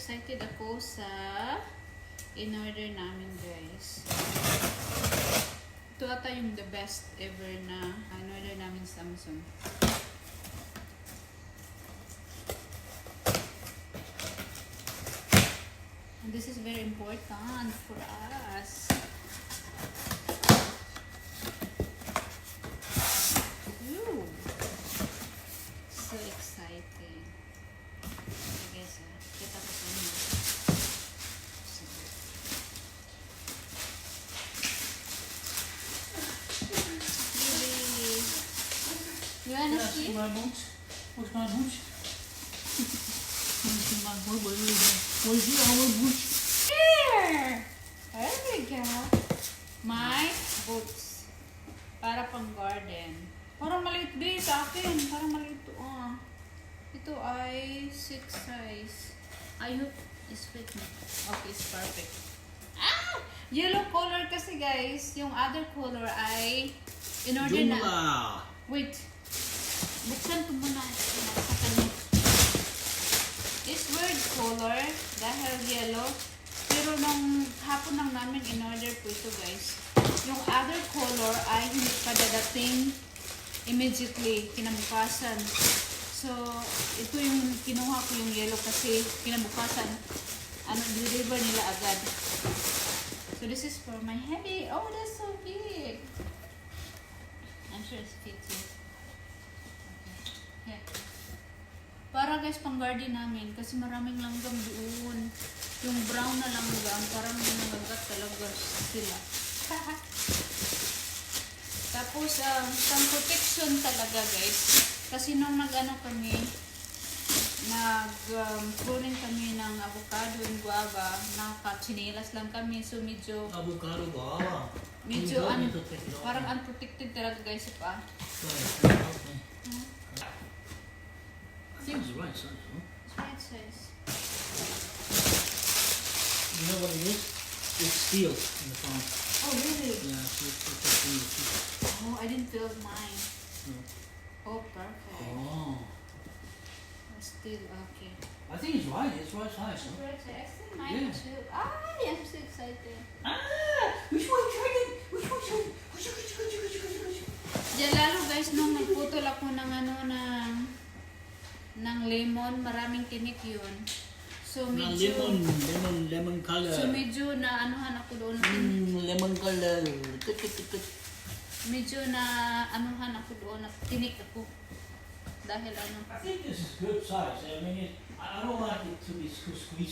excited ako sa in-order namin, guys. Ito ata yung the best ever na in-order namin sa Amazon. And this is very important for us. Ooh. So exciting. Okay guys, kita ko sa inyo. Baby. You wanna see? My boots. Where's my boots? Where's my boots? Where's our boots? Here! There we go. My boots. Para pang garden. Parang maliit din sa akin. Parang maliit to. Ito ay 6 size. I hope it's fit me. Okay, it's perfect. Ah! Yellow color kasi guys. Yung other color ay in order na. Wait. Buksan ko muna. Sa kanya. It's weird color. Dahil yellow. Pero nung hapon lang namin in order po ito guys. Yung other color ay hindi pa dadating immediately kinabukasan. So, ito yung kinuha ko yung yellow kasi kinabukasan deliver nila agad. So, this is for my heavy. Oh, that's so big. I'm sure it's fit too. Okay. Here. Para guys, pang garden namin kasi maraming langgam doon. Yung brown na langgam, parang nangagat talaga sila. Tapos, some protection talaga guys. Kasi nung nag-ano kami, pruning kami ng avocado and guava, naka-chinelas lang kami. So, medyo, Avocado guava. medyo, parang unprotected talaga guys pa. I think it's the right size, huh? It's right size. You know what it is? It's steel in the farm. Oh, really? Yeah, so it's protecting the teeth. Oh, I didn't feel mine. No. Oh, perfect. Oh. Still, okay. I think it's right. It's right size, huh? I still mine Yeah. too. I'm so excited. Which one tried it? Which one tried it? Which? Diyan lalo guys, nung nagputol ako ng ng lemon, maraming tinik yun. So medyo, lemon color. so medyo na anuhan ako doon. Lemon color. Medyo na anuhan ako doon, tinik ako. Dahil ano. I think this is good size. I mean, I don't like it to be too squeezed.